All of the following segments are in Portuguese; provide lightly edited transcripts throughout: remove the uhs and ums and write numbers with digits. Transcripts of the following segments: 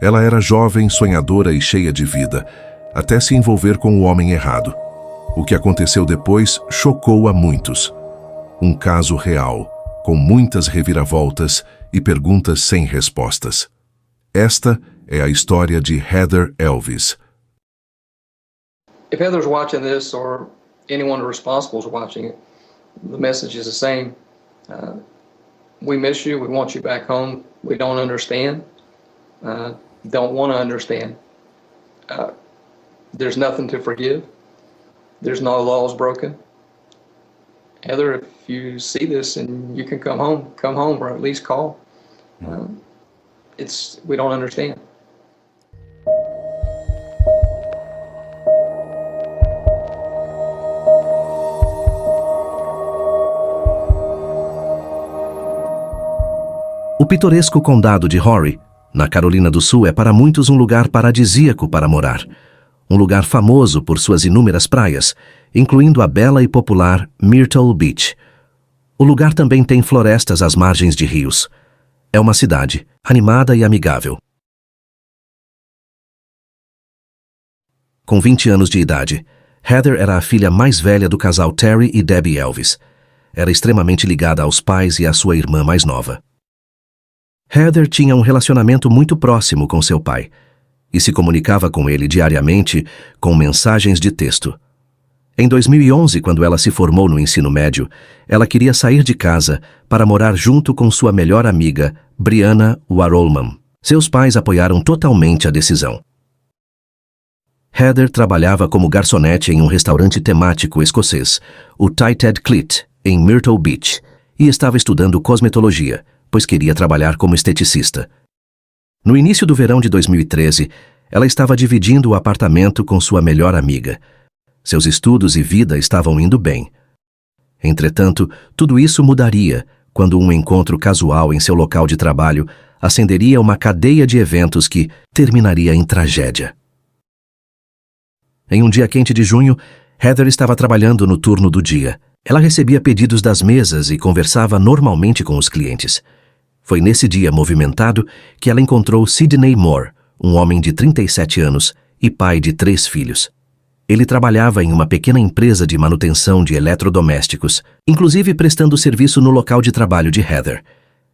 Ela era jovem, sonhadora e cheia de vida, até se envolver com o homem errado. O que aconteceu depois chocou a muitos. Um caso real, com muitas reviravoltas e perguntas sem respostas. Esta é a história de Heather Elvis. If Heather's watching this, or anyone responsible is watching it, the message is the same. We miss you. We want you back home. We don't understand. Don't want to understand. There's nothing to forgive. There's no laws broken. Heather, if you see this and you can come home, or at least call. We don't understand. O pitoresco condado de Horry, na Carolina do Sul, é para muitos um lugar paradisíaco para morar. Um lugar famoso por suas inúmeras praias, incluindo a bela e popular Myrtle Beach. O lugar também tem florestas às margens de rios. É uma cidade animada e amigável. Com 20 anos de idade, Heather era a filha mais velha do casal Terry e Debbie Elvis. Era extremamente ligada aos pais e à sua irmã mais nova. Heather tinha um relacionamento muito próximo com seu pai e se comunicava com ele diariamente com mensagens de texto. Em 2011, quando ela se formou no ensino médio, ela queria sair de casa para morar junto com sua melhor amiga, Brianna Warolman. Seus pais apoiaram totalmente a decisão. Heather trabalhava como garçonete em um restaurante temático escocês, o Tited Clit, em Myrtle Beach, e estava estudando cosmetologia, pois queria trabalhar como esteticista. No início do verão de 2013, ela estava dividindo o apartamento com sua melhor amiga. Seus estudos e vida estavam indo bem. Entretanto, tudo isso mudaria quando um encontro casual em seu local de trabalho acenderia uma cadeia de eventos que terminaria em tragédia. Em um dia quente de junho, Heather estava trabalhando no turno do dia. Ela recebia pedidos das mesas e conversava normalmente com os clientes. Foi nesse dia movimentado que ela encontrou Sidney Moore, um homem de 37 anos e pai de 3 filhos. Ele trabalhava em uma pequena empresa de manutenção de eletrodomésticos, inclusive prestando serviço no local de trabalho de Heather.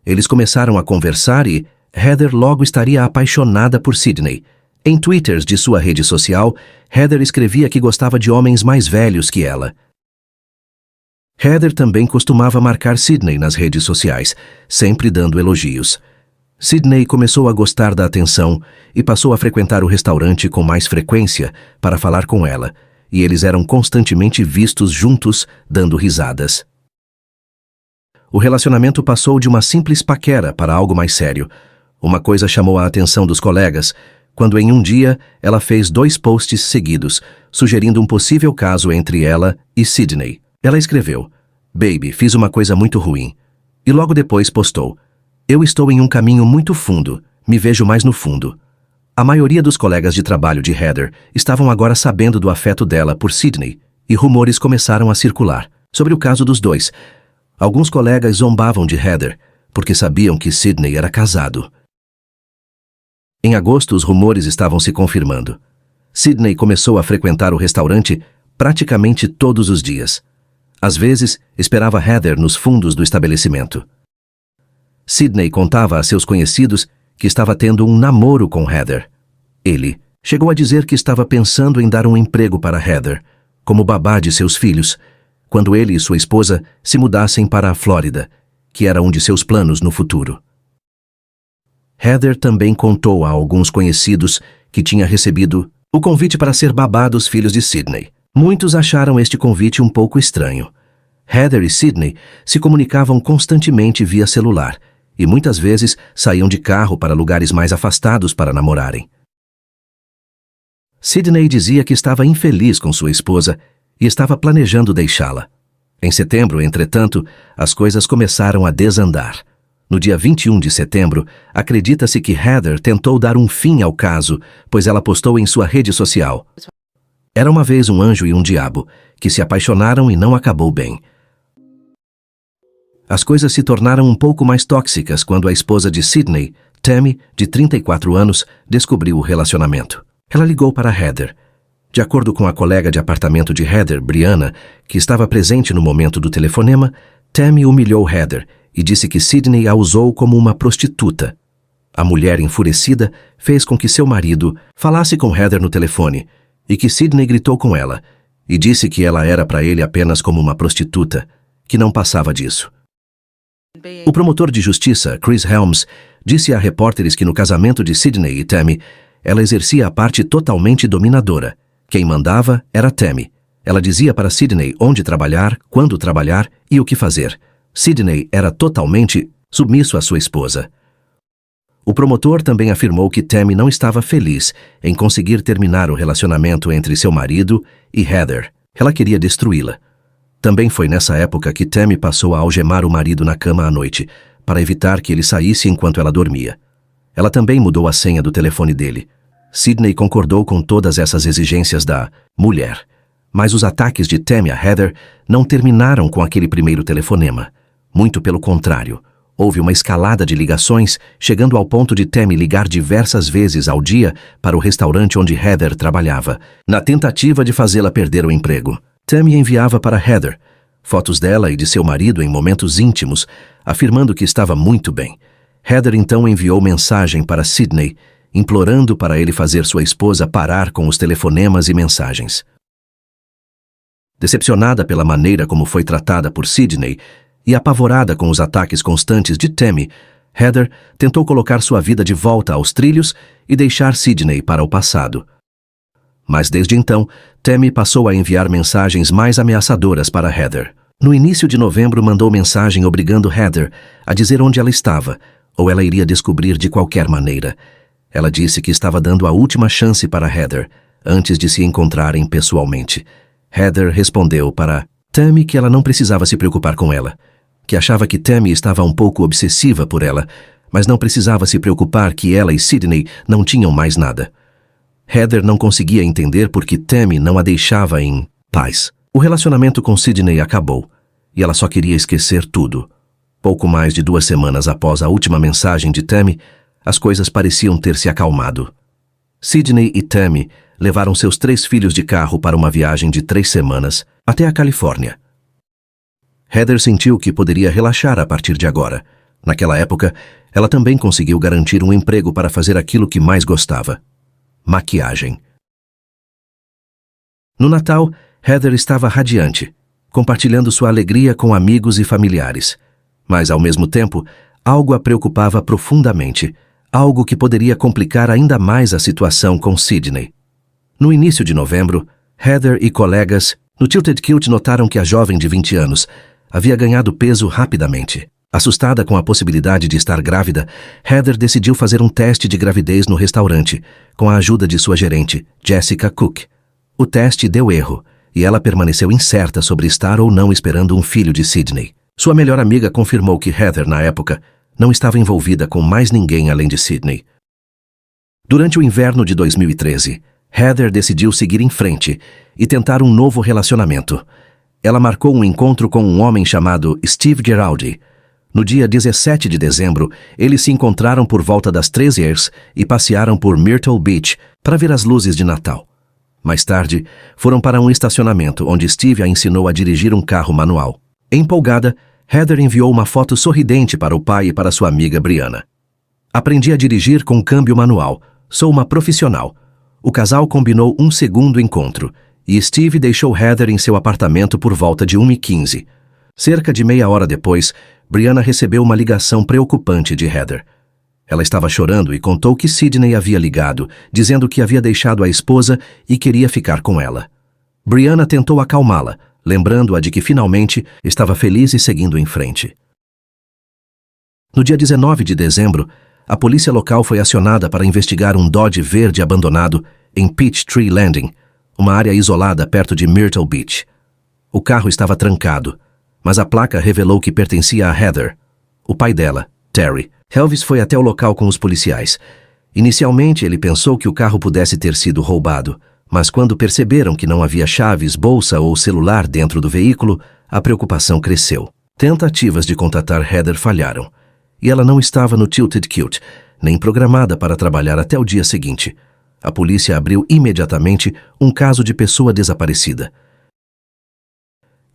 Eles começaram a conversar e Heather logo estaria apaixonada por Sidney. Em twitters de sua rede social, Heather escrevia que gostava de homens mais velhos que ela. Heather também costumava marcar Sidney nas redes sociais, sempre dando elogios. Sidney começou a gostar da atenção e passou a frequentar o restaurante com mais frequência para falar com ela, e eles eram constantemente vistos juntos, dando risadas. O relacionamento passou de uma simples paquera para algo mais sério. Uma coisa chamou a atenção dos colegas, quando em um dia ela fez 2 posts seguidos, sugerindo um possível caso entre ela e Sidney. Ela escreveu: "Baby, fiz uma coisa muito ruim." E logo depois postou: "Eu estou em um caminho muito fundo, me vejo mais no fundo." A maioria dos colegas de trabalho de Heather estavam agora sabendo do afeto dela por Sidney, e rumores começaram a circular sobre o caso dos dois. Alguns colegas zombavam de Heather, porque sabiam que Sidney era casado. Em agosto, os rumores estavam se confirmando. Sidney começou a frequentar o restaurante praticamente todos os dias. Às vezes, esperava Heather nos fundos do estabelecimento. Sidney contava a seus conhecidos que estava tendo um namoro com Heather. Ele chegou a dizer que estava pensando em dar um emprego para Heather, como babá de seus filhos, quando ele e sua esposa se mudassem para a Flórida, que era um de seus planos no futuro. Heather também contou a alguns conhecidos que tinha recebido o convite para ser babá dos filhos de Sidney. Muitos acharam este convite um pouco estranho. Heather e Sidney se comunicavam constantemente via celular e muitas vezes saíam de carro para lugares mais afastados para namorarem. Sidney dizia que estava infeliz com sua esposa e estava planejando deixá-la. Em setembro, entretanto, as coisas começaram a desandar. No dia 21 de setembro, acredita-se que Heather tentou dar um fim ao caso, pois ela postou em sua rede social: "Era uma vez um anjo e um diabo, que se apaixonaram e não acabou bem." As coisas se tornaram um pouco mais tóxicas quando a esposa de Sidney, Tammy, de 34 anos, descobriu o relacionamento. Ela ligou para Heather. De acordo com a colega de apartamento de Heather, Brianna, que estava presente no momento do telefonema, Tammy humilhou Heather e disse que Sidney a usou como uma prostituta. A mulher, enfurecida, fez com que seu marido falasse com Heather no telefone e que Sidney gritou com ela e disse que ela era para ele apenas como uma prostituta, que não passava disso. O promotor de justiça, Chris Helms, disse a repórteres que no casamento de Sidney e Tammy, ela exercia a parte totalmente dominadora. Quem mandava era Tammy. Ela dizia para Sidney onde trabalhar, quando trabalhar e o que fazer. Sidney era totalmente submisso à sua esposa. O promotor também afirmou que Tammy não estava feliz em conseguir terminar o relacionamento entre seu marido e Heather. Ela queria destruí-la. Também foi nessa época que Tammy passou a algemar o marido na cama à noite, para evitar que ele saísse enquanto ela dormia. Ela também mudou a senha do telefone dele. Sidney concordou com todas essas exigências da mulher, mas os ataques de Tammy a Heather não terminaram com aquele primeiro telefonema. Muito pelo contrário, houve uma escalada de ligações, chegando ao ponto de Tammy ligar diversas vezes ao dia para o restaurante onde Heather trabalhava, na tentativa de fazê-la perder o emprego. Tammy enviava para Heather fotos dela e de seu marido em momentos íntimos, afirmando que estava muito bem. Heather então enviou mensagem para Sidney, implorando para ele fazer sua esposa parar com os telefonemas e mensagens. Decepcionada pela maneira como foi tratada por Sidney e apavorada com os ataques constantes de Tammy, Heather tentou colocar sua vida de volta aos trilhos e deixar Sidney para o passado. Mas desde então, Tammy passou a enviar mensagens mais ameaçadoras para Heather. No início de novembro, mandou mensagem obrigando Heather a dizer onde ela estava, ou ela iria descobrir de qualquer maneira. Ela disse que estava dando a última chance para Heather, antes de se encontrarem pessoalmente. Heather respondeu para Tammy que ela não precisava se preocupar com ela, que achava que Tammy estava um pouco obsessiva por ela, mas não precisava se preocupar que ela e Sidney não tinham mais nada. Heather não conseguia entender por que Tammy não a deixava em paz. O relacionamento com Sidney acabou, e ela só queria esquecer tudo. Pouco mais de 2 semanas após a última mensagem de Tammy, as coisas pareciam ter se acalmado. Sidney e Tammy levaram seus 3 filhos de carro para uma viagem de 3 semanas até a Califórnia. Heather sentiu que poderia relaxar a partir de agora. Naquela época, ela também conseguiu garantir um emprego para fazer aquilo que mais gostava: maquiagem. No Natal, Heather estava radiante, compartilhando sua alegria com amigos e familiares. Mas, ao mesmo tempo, algo a preocupava profundamente, algo que poderia complicar ainda mais a situação com Sidney. No início de novembro, Heather e colegas no Tilted Kilt notaram que a jovem de 20 anos havia ganhado peso rapidamente. Assustada com a possibilidade de estar grávida, Heather decidiu fazer um teste de gravidez no restaurante, com a ajuda de sua gerente, Jessica Cook. O teste deu erro, e ela permaneceu incerta sobre estar ou não esperando um filho de Sidney. Sua melhor amiga confirmou que Heather, na época, não estava envolvida com mais ninguém além de Sidney. Durante o inverno de 2013, Heather decidiu seguir em frente e tentar um novo relacionamento. Ela marcou um encontro com um homem chamado Steve Geraldi. No dia 17 de dezembro, eles se encontraram por volta das 13 horas e passearam por Myrtle Beach para ver as luzes de Natal. Mais tarde, foram para um estacionamento onde Steve a ensinou a dirigir um carro manual. Empolgada, Heather enviou uma foto sorridente para o pai e para sua amiga Brianna. Aprendi a dirigir com câmbio manual. Sou uma profissional. O casal combinou um segundo encontro, e Steve deixou Heather em seu apartamento por volta de 1h15. Cerca de meia hora depois, Brianna recebeu uma ligação preocupante de Heather. Ela estava chorando e contou que Sidney havia ligado, dizendo que havia deixado a esposa e queria ficar com ela. Brianna tentou acalmá-la, lembrando-a de que finalmente estava feliz e seguindo em frente. No dia 19 de dezembro, a polícia local foi acionada para investigar um Dodge verde abandonado em Peachtree Landing, uma área isolada perto de Myrtle Beach. O carro estava trancado, mas a placa revelou que pertencia a Heather, o pai dela, Terry. Elvis foi até o local com os policiais. Inicialmente, ele pensou que o carro pudesse ter sido roubado, mas quando perceberam que não havia chaves, bolsa ou celular dentro do veículo, a preocupação cresceu. Tentativas de contatar Heather falharam, e ela não estava no Tilted Kilt, nem programada para trabalhar até o dia seguinte. A polícia abriu imediatamente um caso de pessoa desaparecida.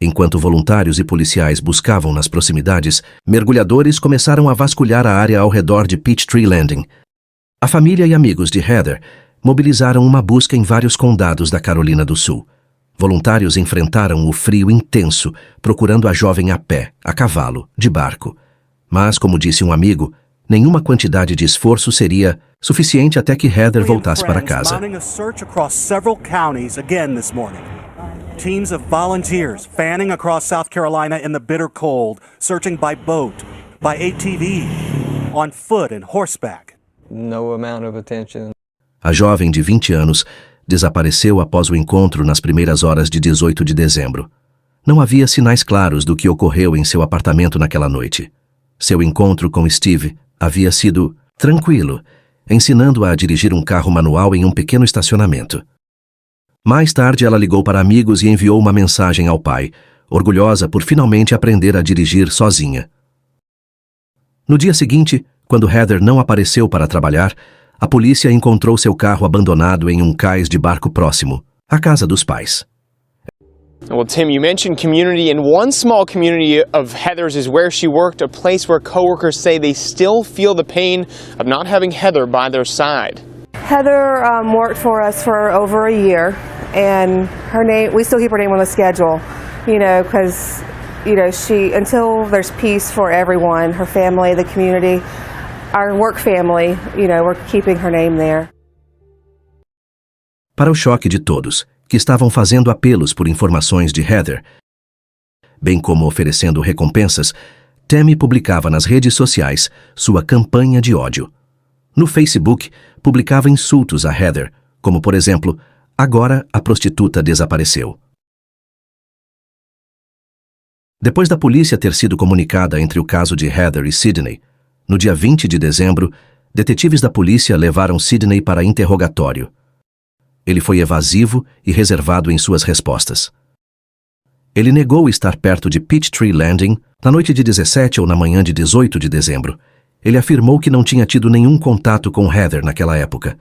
Enquanto voluntários e policiais buscavam nas proximidades, mergulhadores começaram a vasculhar a área ao redor de Peachtree Landing. A família e amigos de Heather mobilizaram uma busca em vários condados da Carolina do Sul. Voluntários enfrentaram o frio intenso, procurando a jovem a pé, a cavalo, de barco. Mas, como disse um amigo, nenhuma quantidade de esforço seria suficiente até que Heather voltasse para casa. Teams of volunteers fanning across South Carolina in the bitter cold, searching by boat, by ATV, on foot and horseback. No amount of attention. A jovem de 20 anos desapareceu após o encontro nas primeiras horas de 18 de dezembro. Não havia sinais claros do que ocorreu em seu apartamento naquela noite. Seu encontro com Steve havia sido tranquilo, ensinando-a a dirigir um carro manual em um pequeno estacionamento. Mais tarde, ela ligou para amigos e enviou uma mensagem ao pai, orgulhosa por finalmente aprender a dirigir sozinha. No dia seguinte, quando Heather não apareceu para trabalhar, a polícia encontrou seu carro abandonado em um cais de barco próximo, à casa dos pais. Well, Tim, you mentioned community, and one small community of Heather's is where she worked, a place where coworkers say they still feel the pain of not having Heather by their side. Heather worked for us for over a year, and her name, we still keep her name on the schedule, because, she, until there's peace for everyone, her family, the community, our work family, we're keeping her name there. Para o choque de todos, que estavam fazendo apelos por informações de Heather, bem como oferecendo recompensas, Tammy publicava nas redes sociais sua campanha de ódio. No Facebook, publicava insultos a Heather, como por exemplo, agora a prostituta desapareceu. Depois da polícia ter sido comunicada entre o caso de Heather e Sidney, no dia 20 de dezembro, detetives da polícia levaram Sidney para interrogatório. Ele foi evasivo e reservado em suas respostas. Ele negou estar perto de Peachtree Landing na noite de 17 ou na manhã de 18 de dezembro. Ele afirmou que não tinha tido nenhum contato com Heather naquela época.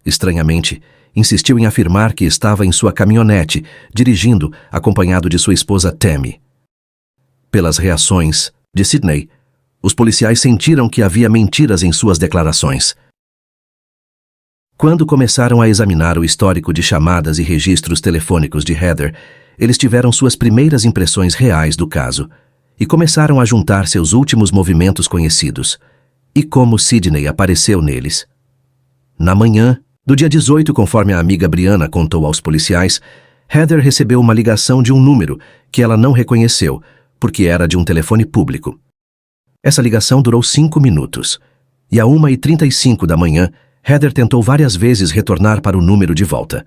Estranhamente, insistiu em afirmar que estava em sua caminhonete, dirigindo, acompanhado de sua esposa Tammy. Pelas reações de Sidney, os policiais sentiram que havia mentiras em suas declarações. Quando começaram a examinar o histórico de chamadas e registros telefônicos de Heather, eles tiveram suas primeiras impressões reais do caso e começaram a juntar seus últimos movimentos conhecidos e como Sidney apareceu neles. Na manhã do dia 18, conforme a amiga Brianna contou aos policiais, Heather recebeu uma ligação de um número que ela não reconheceu, porque era de um telefone público. Essa ligação durou 5 minutos, e à 1h35 da manhã, Heather tentou várias vezes retornar para o número de volta.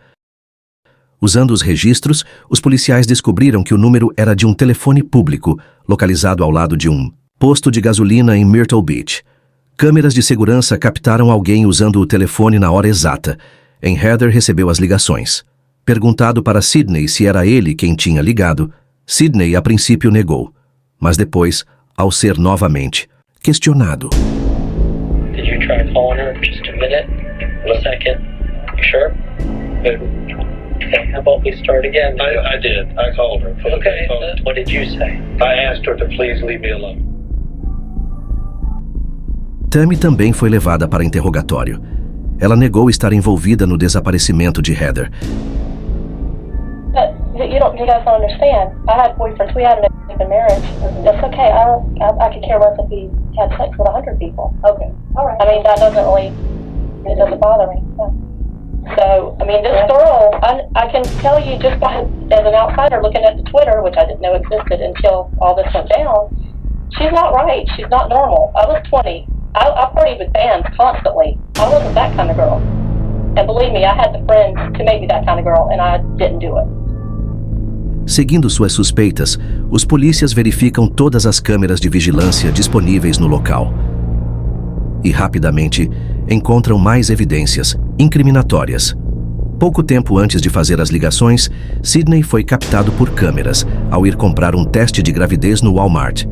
Usando os registros, os policiais descobriram que o número era de um telefone público, localizado ao lado de um posto de gasolina em Myrtle Beach. Câmeras de segurança captaram alguém usando o telefone na hora exata, em Heather recebeu as ligações. Perguntado para Sidney se era ele quem tinha ligado, Sidney a princípio negou, mas depois, ao ser novamente questionado. Did you try calling her just a minute? A second? You sure? Okay, how about we start again? I did. I called her. Okay, what did you say? I asked her to please leave me alone. Tammy também foi levada para interrogatório. Ela negou estar envolvida no desaparecimento de Heather. But you guys don't understand. I had boyfriends. We had an open marriage. That's okay. I could care less if he had sex with 100 people. Okay, all right. I mean, that doesn't really, it doesn't bother me. So, I mean, this girl, I can tell you just by, as an outsider looking at the Twitter, which I didn't know existed until all this went down, she's not right. She's not normal. I was 20. I partied with bands constantly. I wasn't that kind of girl. And believe me, I had the friends to make me that kind of girl, and I didn't do it. Seguindo suas suspeitas, os polícias verificam todas as câmeras de vigilância disponíveis no local. E rapidamente encontram mais evidências incriminatórias. Pouco tempo antes de fazer as ligações, Sidney foi captado por câmeras ao ir comprar um teste de gravidez no Walmart.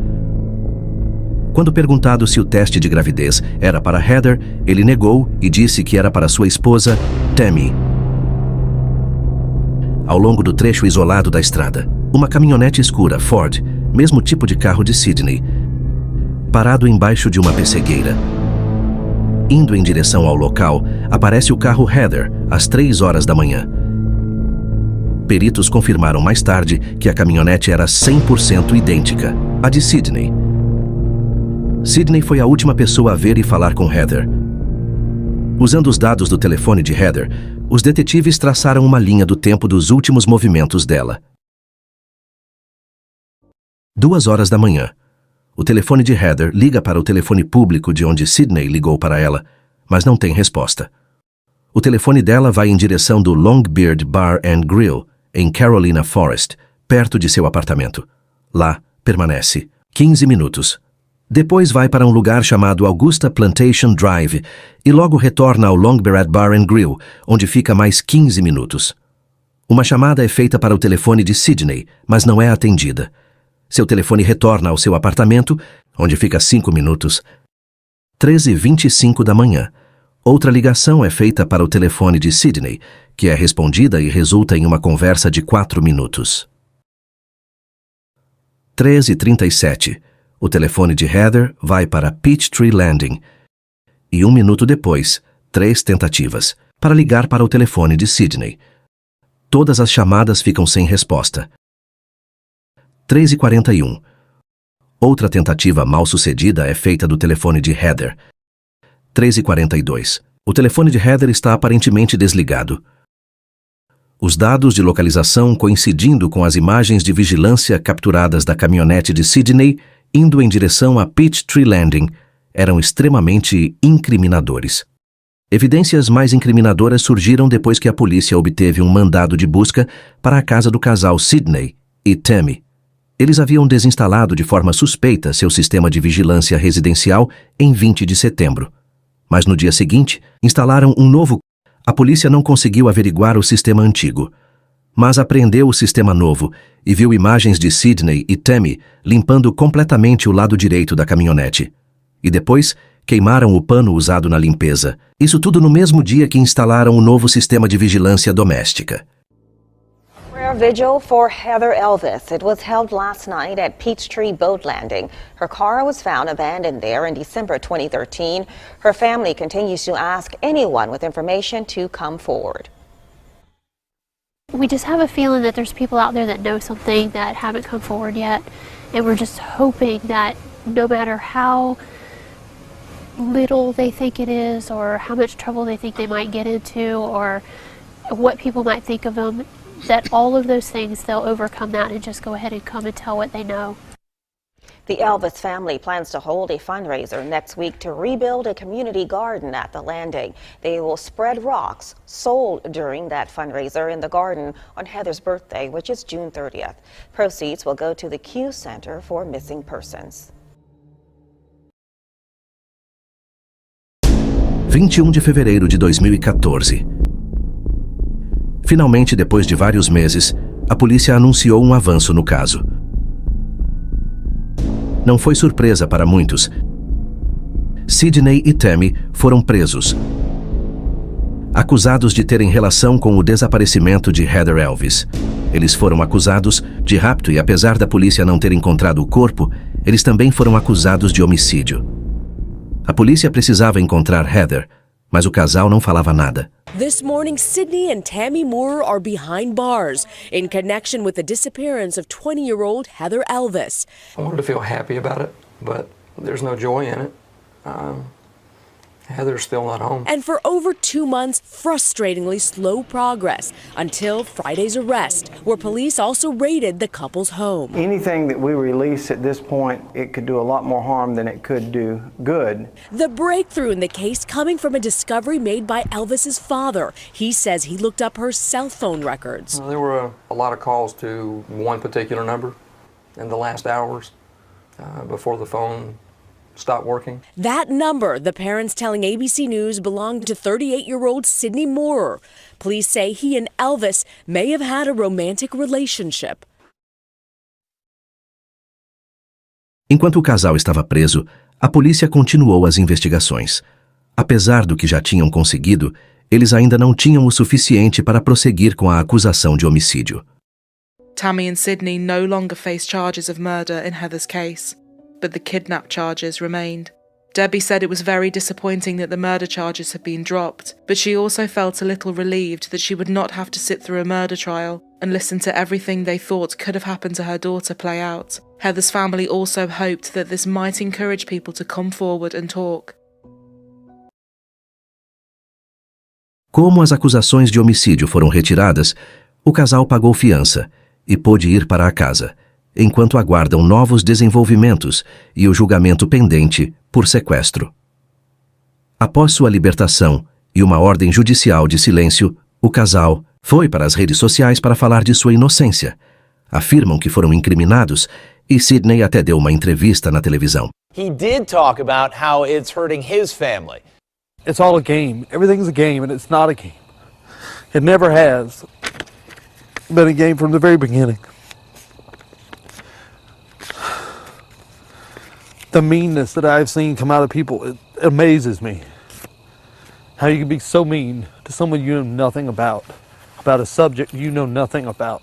Quando perguntado se o teste de gravidez era para Heather, ele negou e disse que era para sua esposa, Tammy. Ao longo do trecho isolado da estrada, uma caminhonete escura Ford, mesmo tipo de carro de Sidney, parado embaixo de uma pessegueira. Indo em direção ao local, aparece o carro Heather, às 3 horas da manhã. Peritos confirmaram mais tarde que a caminhonete era 100% idêntica à de Sidney. Sidney foi a última pessoa a ver e falar com Heather. Usando os dados do telefone de Heather, os detetives traçaram uma linha do tempo dos últimos movimentos dela. 2 horas da manhã. O telefone de Heather liga para o telefone público de onde Sidney ligou para ela, mas não tem resposta. O telefone dela vai em direção do Longbeard Bar and Grill, em Carolina Forest, perto de seu apartamento. Lá, permanece 15 minutos. Depois vai para um lugar chamado Augusta Plantation Drive e logo retorna ao Longbeard Bar and Grill, onde fica mais 15 minutos. Uma chamada é feita para o telefone de Sidney, mas não é atendida. Seu telefone retorna ao seu apartamento, onde fica 5 minutos. 13h25 da manhã. Outra ligação é feita para o telefone de Sidney, que é respondida e resulta em uma conversa de 4 minutos. 13h37. O telefone de Heather vai para Peachtree Landing. E 1 minuto depois, 3 tentativas, para ligar para o telefone de Sidney. Todas as chamadas ficam sem resposta. 13h41. Outra tentativa mal sucedida é feita do telefone de Heather. 13h42. O telefone de Heather está aparentemente desligado. Os dados de localização coincidindo com as imagens de vigilância capturadas da caminhonete de Sidney indo em direção a Peachtree Landing eram extremamente incriminadores. Evidências mais incriminadoras surgiram depois que a polícia obteve um mandado de busca para a casa do casal Sidney e Tammy. Eles haviam desinstalado de forma suspeita seu sistema de vigilância residencial em 20 de setembro. Mas no dia seguinte, instalaram um novo. A polícia não conseguiu averiguar o sistema antigo, mas apreendeu o sistema novo e viu imagens de Sidney e Tammy limpando completamente o lado direito da caminhonete. E depois, queimaram o pano usado na limpeza. Isso tudo no mesmo dia que instalaram o novo sistema de vigilância doméstica. Prayer vigil for Heather Elvis. It was held last night at Peachtree Boat Landing. Her car was found abandoned there in December 2013. Her family continues to ask anyone with information to come forward. We just have a feeling that there's people out there that know something that haven't come forward yet, and we're just hoping that no matter how little they think it is or how much trouble they think they might get into or what people might think of them, that all of those things, they'll overcome that and just go ahead and come and tell what they know. The Elvis family plans to hold a fundraiser next week to rebuild a community garden at the landing. They will spread rocks sold during that fundraiser in the garden on Heather's birthday, which is June 30th. Proceeds will go to the Q Center for Missing Persons. 21 de fevereiro de 2014. Finalmente, depois de vários meses, a polícia anunciou um avanço no caso. Não foi surpresa para muitos. Sidney e Tammy foram presos, acusados de terem relação com o desaparecimento de Heather Elvis. Eles foram acusados de rapto e, apesar da polícia não ter encontrado o corpo, eles também foram acusados de homicídio. A polícia precisava encontrar Heather, mas o casal não falava nada. This morning, Sidney and Tammy Moore are behind bars in connection with the disappearance of 20-year-old Heather Elvis. I wanted to feel happy about it, but there's no joy in it. Heather's still not home. And for over 2 months, frustratingly slow progress until Friday's arrest, where police also raided the couple's home. Anything that we release at this point, it could do a lot more harm than it could do good. The breakthrough in the case coming from a discovery made by Elvis's father. He says he looked up her cell phone records. There were a lot of calls to one particular number in the last hours before the phone stopped working. That number, the parents telling ABC News, belonged to 38-year-old Sidney Moore. Police say he and Elvis may have had a romantic relationship. Enquanto o casal estava preso, a polícia continuou as investigações. Apesar do que já tinham conseguido, eles ainda não tinham o suficiente para prosseguir com a acusação de homicídio. Tammy and Sydney no longer faced charges of murder in Heather's case, but the kidnap charges remained. Debbie said it was very disappointing that the murder charges had been dropped, but she also felt a little relieved that she would not have to sit through a murder trial and listen to everything they thought could have happened to her daughter play out. Heather's family also hoped that this might encourage people to come forward and talk. Como as acusações de homicídio foram retiradas, o casal pagou fiança e pôde ir para a casa, enquanto aguardam novos desenvolvimentos e o julgamento pendente por sequestro. Após sua libertação e uma ordem judicial de silêncio, o casal foi para as redes sociais para falar de sua inocência. Afirmam que foram incriminados e Sydney até deu uma entrevista na televisão. He did talk about how it's hurting his family. It's all a game. Everything's a game, and it's not a game. It never has been a game from the very beginning. The meanness that I've seen come out of people, it amazes me. How you can be so mean to someone you know nothing about a subject you know nothing about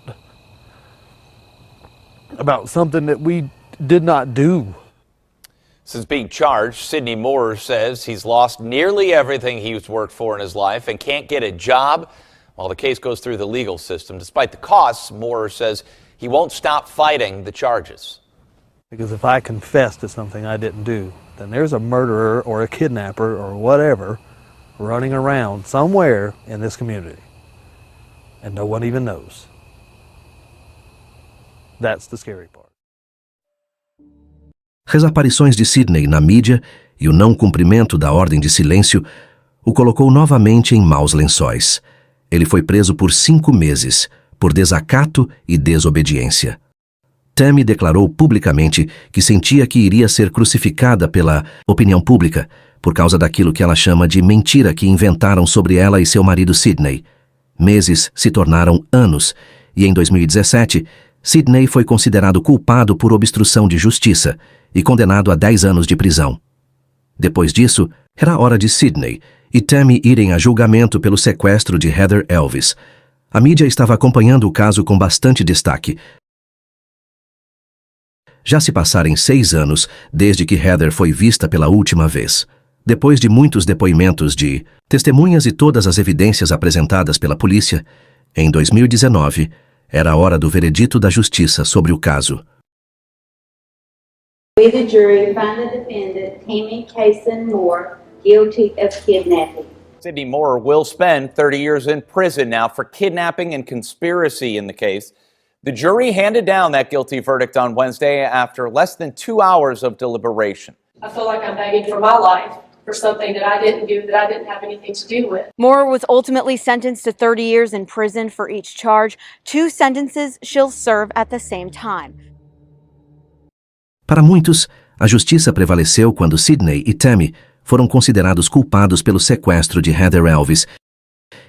something that we did not do. Since being charged, Sidney Moore says he's lost nearly everything he's worked for in his life and can't get a job while the case goes through the legal system. Despite the costs, Moore says he won't stop fighting the charges. Because if I confess to something I didn't do, then there's a murderer or a kidnapper or whatever running around somewhere in this community. And no one even knows. That's the scary part. As aparições de Sydney na mídia e o não cumprimento da ordem de silêncio o colocou novamente em maus lençóis. Ele foi preso por 5 meses, por desacato e desobediência. Tammy declarou publicamente que sentia que iria ser crucificada pela opinião pública por causa daquilo que ela chama de mentira que inventaram sobre ela e seu marido Sydney. Meses se tornaram anos e em 2017, Sydney foi considerado culpado por obstrução de justiça e condenado a 10 anos de prisão. Depois disso, era hora de Sydney e Tammy irem a julgamento pelo sequestro de Heather Elvis. A mídia estava acompanhando o caso com bastante destaque. Já se passaram 6 anos desde que Heather foi vista pela última vez. Depois de muitos depoimentos de testemunhas e todas as evidências apresentadas pela polícia, em 2019, era a hora do veredito da justiça sobre o caso. We, the jury, find the defendant, Tammy Cason Moore, guilty of kidnapping. Sidney Moore will spend 30 years in prison now for kidnapping and conspiracy in the case. The jury handed down that guilty verdict on Wednesday after less than 2 hours of deliberation. I feel like I'm begging for my life for something that I didn't do, that I didn't have anything to do with. Moore was ultimately sentenced to 30 years in prison for each charge. 2 sentences she'll serve at the same time. Para muitos, a justiça prevaleceu quando Sydney e Tammy foram considerados culpados pelo sequestro de Heather Elvis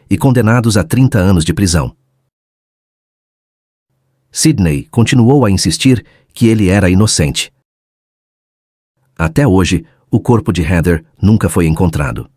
e condenados a 30 anos de prisão. Sydney continuou a insistir que ele era inocente. Até hoje, o corpo de Heather nunca foi encontrado.